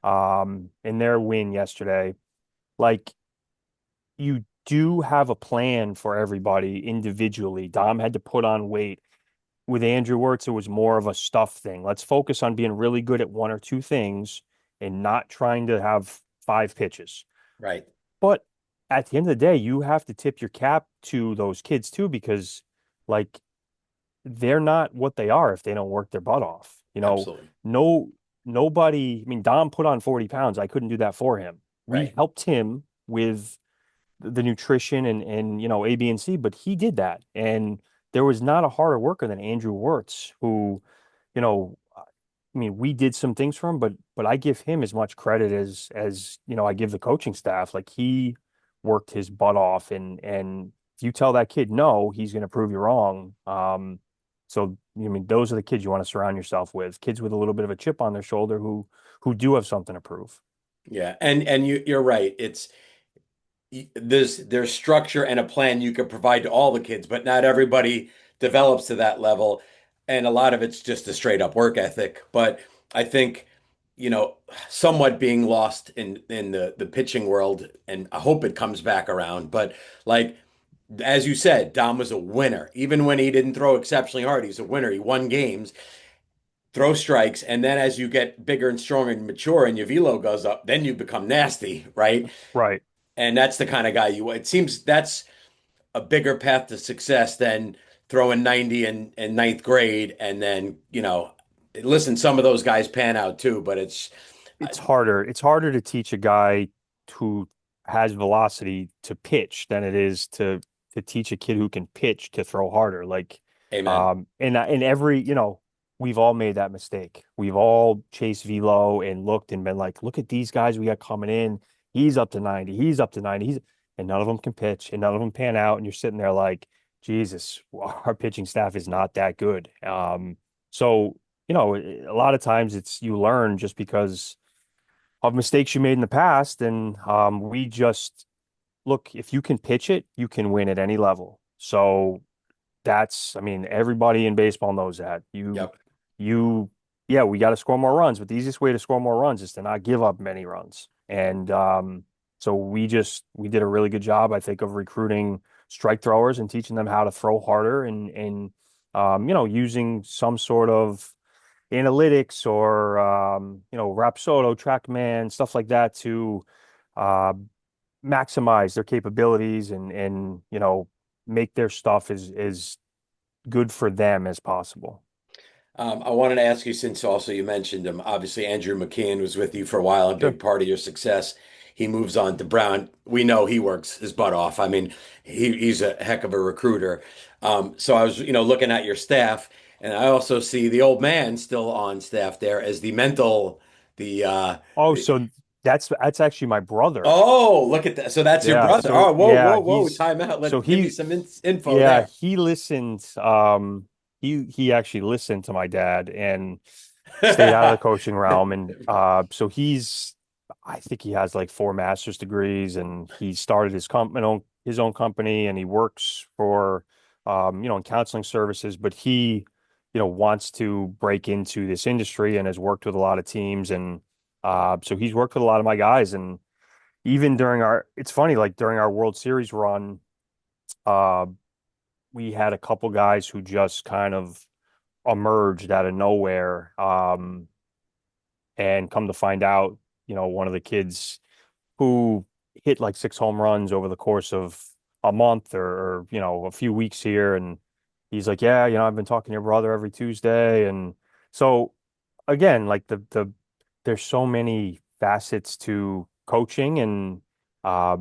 in their win yesterday. Like, you do have a plan for everybody individually. Dom had to put on weight. With Andrew Wirtz, it was more of a stuff thing. Let's focus on being really good at 1 or 2 things and not trying to have 5 pitches. Right. But at the end of the day, you have to tip your cap to those kids too, because, like, they're not what they are if they don't work their butt off. Absolutely. No, nobody. I mean, Dom put on 40 pounds. I couldn't do that for him. We Right. helped him with the nutrition and A, B, and C, but he did that. And there was not a harder worker than Andrew Wirtz, who, I mean, we did some things for him, but I give him as much credit as I give the coaching staff. Like, he worked his butt off, and if you tell that kid no, he's going to prove you wrong. So I mean, those are the kids you want to surround yourself with, kids with a little bit of a chip on their shoulder who do have something to prove. Yeah. And you're right. There's structure and a plan you could provide to all the kids, but not everybody develops to that level. And a lot of it's just a straight up work ethic. But I think, somewhat being lost in the pitching world, and I hope it comes back around. But like as you said, Dom was a winner. Even when he didn't throw exceptionally hard, he's a winner. He won games, throw strikes, and then as you get bigger and stronger and mature and your velo goes up, then you become nasty, right? Right. And that's the kind of guy it seems that's a bigger path to success than throwing 90 in ninth grade. And then, listen, some of those guys pan out too, but It's harder. It's harder to teach a guy who has velocity to pitch than it is to teach a kid who can pitch to throw harder. Like, amen. and every, we've all made that mistake. We've all chased velo and looked and been like, look at these guys we got coming in. He's up to 90. He's up to 90. And none of them can pitch, and none of them pan out. And you're sitting there like, Jesus, our pitching staff is not that good. So, a lot of times it's you learn just because of mistakes you made in the past. And we just look, if you can pitch it, you can win at any level. So I mean, everybody in baseball knows that. Yep. You, yeah, we got to score more runs, but the easiest way to score more runs is to not give up many runs. And so we did a really good job, I think, of recruiting strike throwers and teaching them how to throw harder and using some sort of analytics or Rapsodo, TrackMan, stuff like that to uh, maximize their capabilities and make their stuff as good for them as possible. I wanted to ask you, since also you mentioned him, obviously Andrew McKeon was with you for a while, a Sure. big part of your success. He moves on to Brown. We know he works his butt off. I mean, he's a heck of a recruiter. So I was, looking at your staff, and I also see the old man still on staff there as the mental, the Oh, so that's actually my brother. oh, look at that. So that's your Yeah, brother. so Oh, whoa, yeah, whoa, whoa. Time out. so Give me he some info yeah, there. he listened he actually listened to my dad and stayed out of the coaching realm and so I think he has like four master's degrees and he started his own company and he works for in counseling services, but he wants to break into this industry and has worked with a lot of teams and so he's worked with a lot of my guys and even it's funny, like during our World Series run, uh, we had a couple guys who just kind of emerged out of nowhere. And come to find out, one of the kids who hit like six home runs over the course of a month or a few weeks here. And he's like, yeah, I've been talking to your brother every Tuesday. And so again, like there's so many facets to coaching and uh,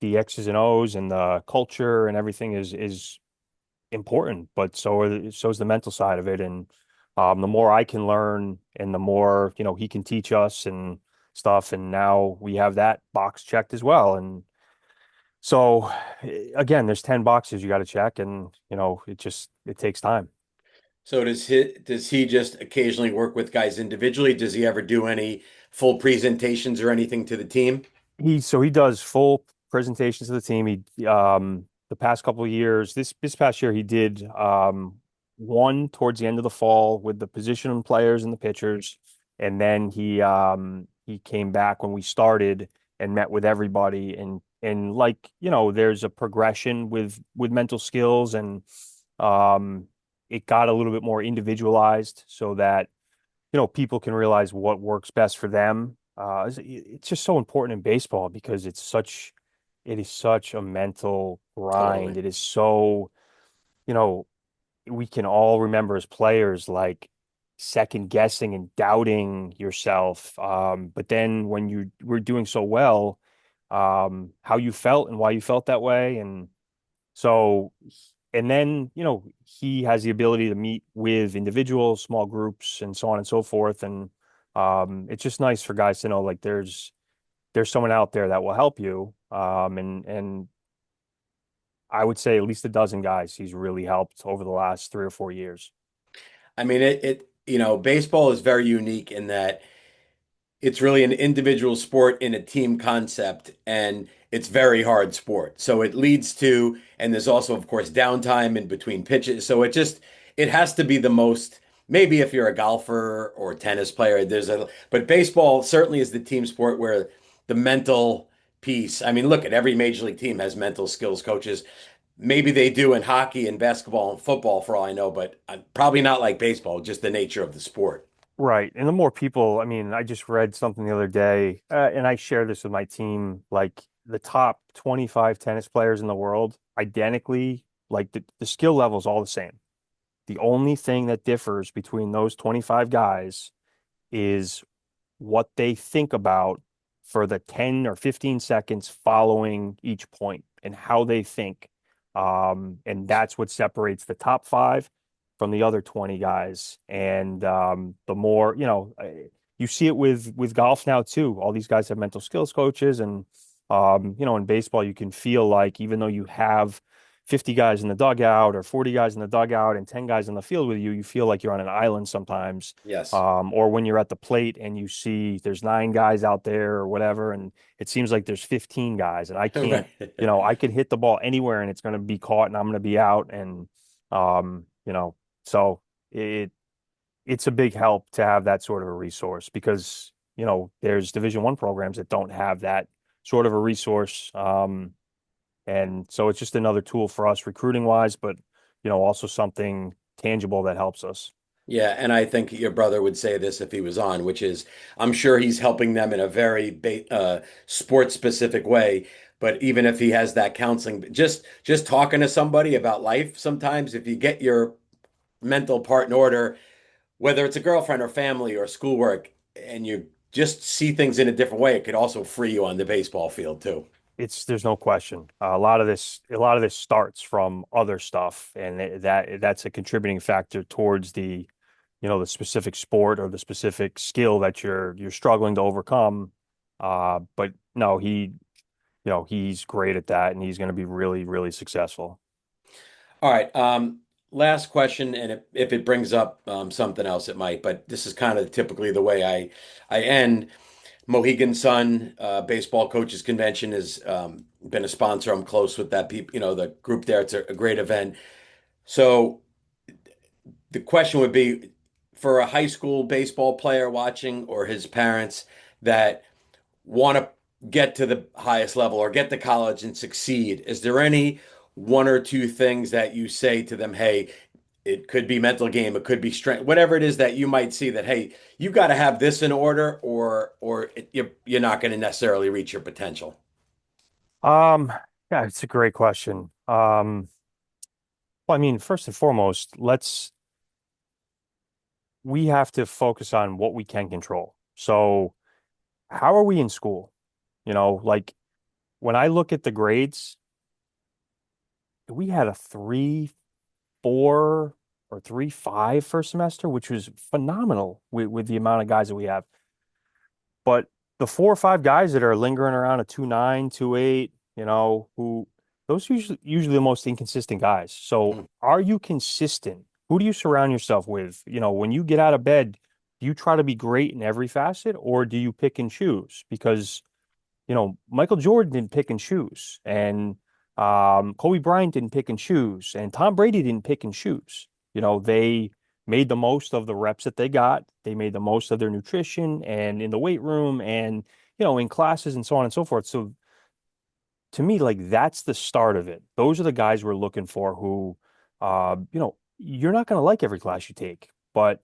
the X's and O's and the culture and everything is important, but so is the mental side of it. And the more I can learn and the more, he can teach us and stuff. And now we have that box checked as well. And so again, there's 10 boxes you got to check and it takes time. So does he just occasionally work with guys individually? Does he ever do any full presentations or anything to the team? He does full presentations to the team. The past couple of years, this past year he did one towards the end of the fall with the position players and the pitchers, and then he came back when we started and met with everybody and like there's a progression with mental skills and um it got a little bit more individualized so that people can realize what works best for them. It's just so important in baseball because it is such a mental grind. Totally. It is so, you know, we can all remember as players like second guessing and doubting yourself. But then when you were doing so well, how you felt and why you felt that way. So, and then, he has the ability to meet with individuals, small groups, and so on and so forth. And it's just nice for guys to know like there's someone out there that will help you. And I would say at least a dozen guys he's really helped over the last 3 or 4 years. I mean, baseball is very unique in that it's really an individual sport in a team concept, and it's very hard sport. So it leads to, and there's also, of course, downtime in between pitches. So it has to be the most, maybe if you're a golfer or a tennis player, but baseball certainly is the team sport where the mental piece, I mean, look at every major league team has mental skills coaches. Maybe they do in hockey and basketball and football for all I know, but probably not like baseball, just the nature of the sport. Right. And the more people, I mean, I just read something the other day, and I share this with my team, like the top 25 tennis players in the world, identically, like the skill level is all the same. The only thing that differs between those 25 guys is what they think about for the 10 or 15 seconds following each point and how they think. And that's what separates the top five from the other 20 guys. And the more, you see it with golf now too. All these guys have mental skills coaches and in baseball you can feel like even though you have 50 guys in the dugout or 40 guys in the dugout and 10 guys in the field with you, you feel like you're on an island sometimes. Yes. Or when you're at the plate and you see there's 9 guys out there or whatever, and it seems like there's 15 guys, and I can't, Right. I could hit the ball anywhere and it's going to be caught and I'm going to be out. And, so it's a big help to have that sort of a resource because, there's Division I programs that don't have that sort of a resource. And so it's just another tool for us recruiting wise, but also something tangible that helps us. Yeah, and I think your brother would say this if he was on, which is I'm sure he's helping them in a very sports specific way. But even if he has that counseling, just talking to somebody about life, sometimes if you get your mental part in order, whether it's a girlfriend or family or schoolwork, and you just see things in a different way, it could also free you on the baseball field too. There's no question. A lot of this starts from other stuff, and that's a contributing factor towards the specific sport or the specific skill that you're struggling to overcome. But no, he's great at that, and he's going to be really, really successful. All right. Last question, and if it brings up something else, it might. But this is kind of typically the way I end. Mohegan Sun Baseball Coaches Convention has been a sponsor. I'm close with that people, the group there. It's a great event. So the question would be for a high school baseball player watching or his parents that want to get to the highest level or get to college and succeed, is there any one or two things that you say to them, hey, it could be mental game, it could be strength, whatever it is that you might see that, hey, you got to have this in order or you're not going to necessarily reach your potential. Um, yeah, it's a great question. Well, I mean, first and foremost, we have to focus on what we can control. So, how are we in school? Like when I look at the grades, we had a 3.4 or 3.5 first semester, which was phenomenal with the amount of guys that we have. But the 4 or 5 guys that are lingering around a 2.9, 2.8, who those usually the most inconsistent guys. So Mm. are you consistent? Who do you surround yourself with? When you get out of bed, do you try to be great in every facet or do you pick and choose? Because Michael Jordan didn't pick and choose, and Kobe Bryant didn't pick and choose, and Tom Brady didn't pick and choose. They made the most of the reps that they got. They made the most of their nutrition and in the weight room and, in classes and so on and so forth. So to me, like that's the start of it. Those are the guys we're looking for who, you're not going to like every class you take, but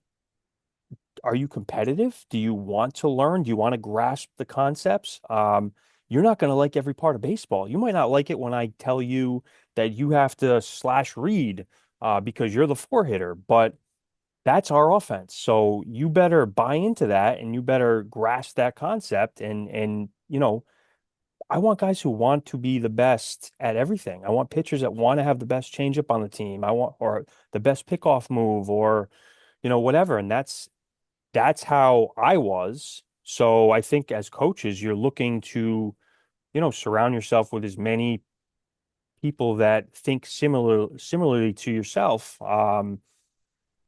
are you competitive? Do you want to learn? Do you want to grasp the concepts? You're not going to like every part of baseball. You might not like it when I tell you that you have to slash read because you're the four hitter, but that's our offense. So you better buy into that and you better grasp that concept. And I want guys who want to be the best at everything. I want pitchers that want to have the best changeup on the team. Or the best pickoff move or, whatever. And that's how I was. So I think as coaches, you're looking to, surround yourself with as many people that think similarly to yourself.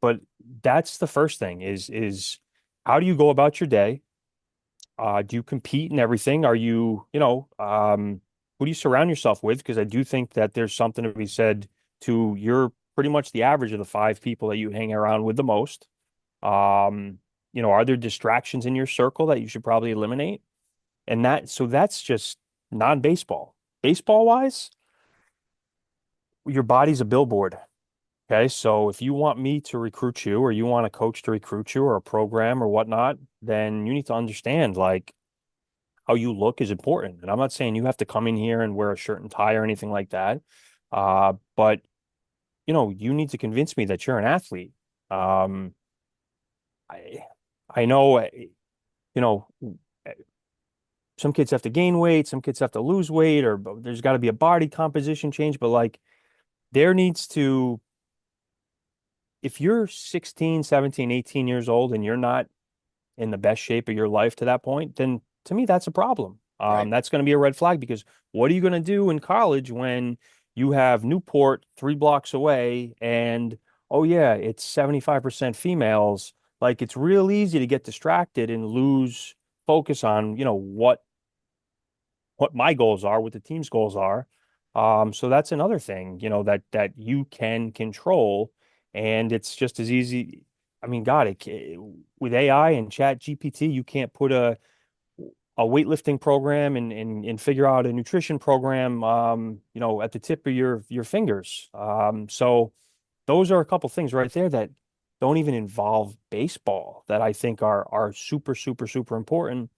But that's the first thing is how do you go about your day? Do you compete in everything? Are you, who do you surround yourself with? Because I do think that there's something to be said to you're pretty much the average of the 5 people that you hang around with the most. Are there distractions in your circle that you should probably eliminate? And that's just non-baseball. Baseball wise, your body's a billboard. Okay. So if you want me to recruit you or you want a coach to recruit you or a program or whatnot, then you need to understand like how you look is important. And I'm not saying you have to come in here and wear a shirt and tie or anything like that. But you need to convince me that you're an athlete. Um, I I know, know, some kids have to gain weight, some kids have to lose weight, or there's got to be a body composition change. But like, there needs to, if you're 16, 17, 18 years old and you're not in the best shape of your life to that point, then to me, that's a problem. Right. That's going to be a red flag because what are you going to do in college when you have Newport 3 blocks away, and oh yeah, it's 75% females. Like it's real easy to get distracted and lose focus on, what my goals are, what the team's goals are. So that's another thing, that you can control, and it's just as easy. I mean, God, with AI and Chat GPT, you can't put a weightlifting program and figure out a nutrition program, at the tip of your fingers. So those are a couple things right there that don't even involve baseball that I think are super, super, super important.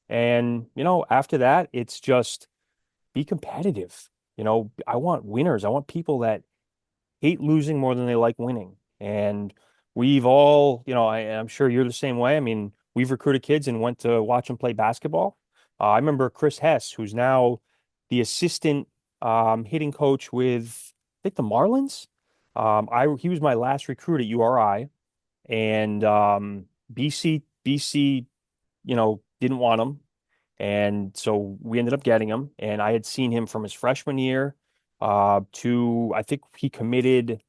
And, after that, it's just be competitive. I want winners. I want people that hate losing more than they like winning. And we've all, I'm sure you're the same way. I mean, we've recruited kids and went to watch them play basketball. I remember Chris Hess, who's now the assistant hitting coach with, I think, the Marlins. He was my last recruit at URI, and BC, didn't want him. And so we ended up getting him. And I had seen him from his freshman year to, I think he committed,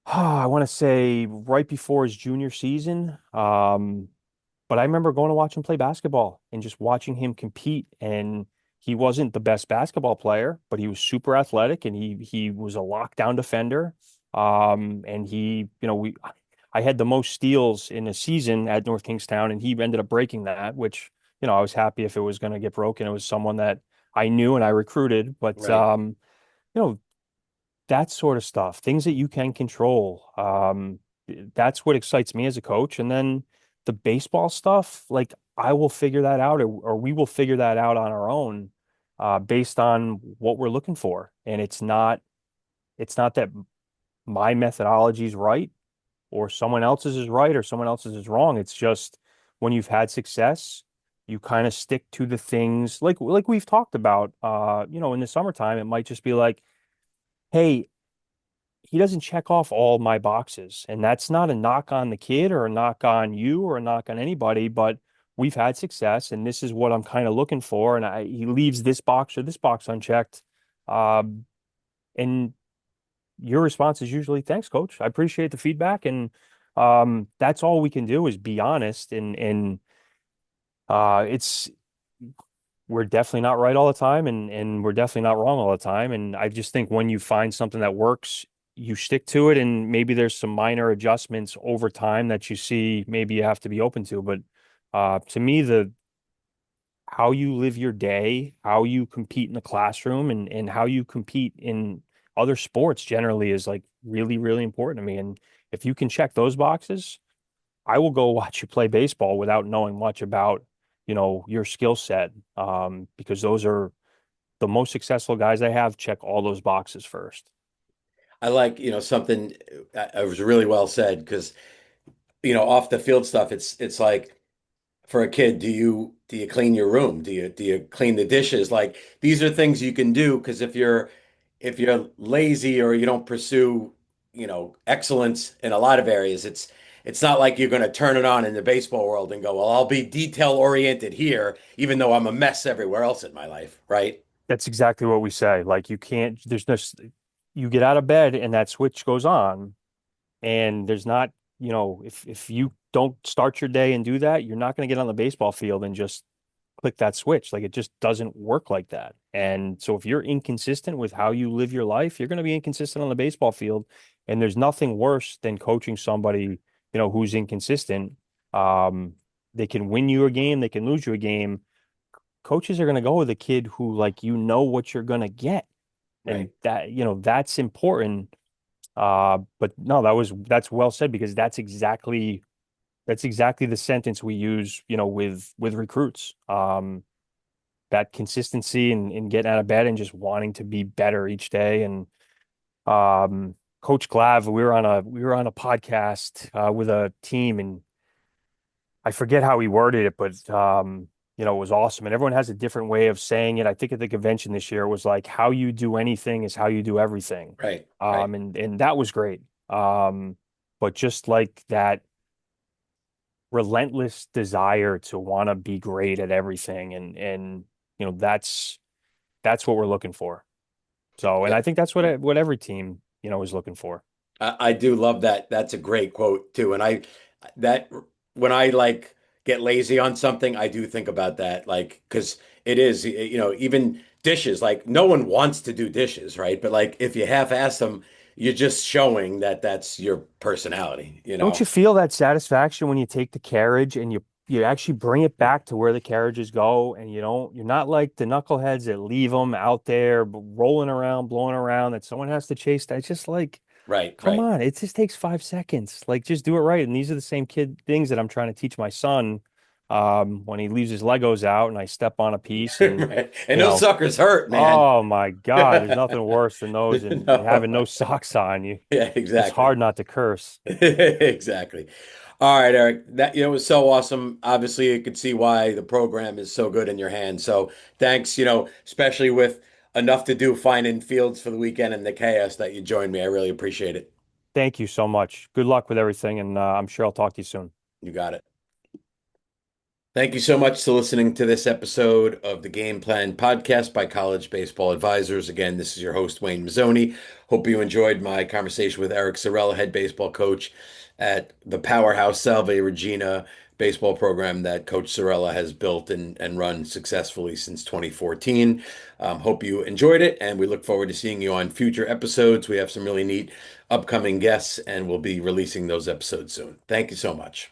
I want to say right before his junior season. But I remember going to watch him play basketball and just watching him compete. And he wasn't the best basketball player, but he was super athletic, and he was a lockdown defender. And I had the most steals in a season at North Kingstown, and he ended up breaking that, which, I was happy if it was going to get broken. It was someone that I knew and I recruited, but Right. you know, that sort of stuff, things that you can control. That's what excites me as a coach. And then the baseball stuff, like I will figure that out, or we will figure that out on our own, based on what we're looking for. And it's not that my methodology is right or someone else's is right or someone else's is wrong. It's just when you've had success, you kind of stick to the things like we've talked about. In the summertime, it might just be like, hey, he doesn't check off all my boxes. And that's not a knock on the kid or a knock on you or a knock on anybody, but we've had success and this is what I'm kind of looking for. And he leaves this box or this box unchecked. Um, and your response is usually, thanks, coach. I appreciate the feedback. And that's all we can do is be honest. It's we're definitely not right all the time, and we're definitely not wrong all the time. And I just think when you find something that works, you stick to it, and maybe there's some minor adjustments over time that you see maybe you have to be open to. But to me, the how you live your day, how you compete in the classroom, and how you compete in other sports generally is like really, really important to me. And if you can check those boxes, I will go watch you play baseball without knowing much about, your skill set. Because those are the most successful guys I have check all those boxes first. I like, something was really well said because, off the field stuff, it's like for a kid, do you clean your room? Do you clean the dishes? Like these are things you can do because if you're lazy or you don't pursue, excellence in a lot of areas, it's not like you're going to turn it on in the baseball world and go, well, I'll be detail oriented here, even though I'm a mess everywhere else in my life, right? That's exactly what we say. Like you can't, you get out of bed and that switch goes on, and there's not, if you don't start your day and do that, you're not going to get on the baseball field and just click that switch. Like it just doesn't work like that. And so if you're inconsistent with how you live your life, you're going to be inconsistent on the baseball field. And there's nothing worse than coaching somebody, who's inconsistent. Um, they can win you a game, they can lose you a game. Coaches are going to go with a kid who, like, what you're going to get. And Right. that's important. But no, that's well said, because that's exactly the sentence we use, with recruits. That consistency and getting out of bed and just wanting to be better each day. And Coach Glav, we were on a podcast with a team, and I forget how he worded it, but it was awesome. And everyone has a different way of saying it. I think at the convention this year it was like, how you do anything is how you do everything. Right. Right. And that was great. But just like that relentless desire to want to be great at everything, and that's what we're looking for. So, and Yeah. I think that's what every team, is looking for. I do love that. That's a great quote too. And that when I like get lazy on something, I do think about that. Like, because it is, even dishes, like no one wants to do dishes, right? But like if you half-ass them, you're just showing that that's your personality, you Don't know? you feel that satisfaction when you take the carriage and you actually bring it back to where the carriages go, and you're not like the knuckleheads that leave them out there rolling around, blowing around that someone has to chase. That's just like, Right, come right. on, it just takes 5 seconds. Like, just do it right. And these are the same kid things that I'm trying to teach my son. When he leaves his Legos out and I step on a piece and Right. And you those know, suckers hurt, man. oh my God, there's nothing worse than those and having No. no socks on you. Yeah, It's exactly. hard not to curse. Exactly. All right, Eric. That was so awesome. Obviously, you could see why the program is so good in your hands. So thanks, especially with enough to do finding fields for the weekend and the chaos that you joined me. I really appreciate it. Thank you so much. Good luck with everything, and I'm sure I'll talk to you soon. You got it. Thank you so much for listening to this episode of the Game Plan Podcast by College Baseball Advisors. Again, this is your host, Wayne Mazzoni. Hope you enjoyed my conversation with Eric Cirella, head baseball coach at the powerhouse Salve Regina baseball program that Coach Cirella has built and run successfully since 2014. Hope you enjoyed it, and we look forward to seeing you on future episodes. We have some really neat upcoming guests, and we'll be releasing those episodes soon. Thank you so much.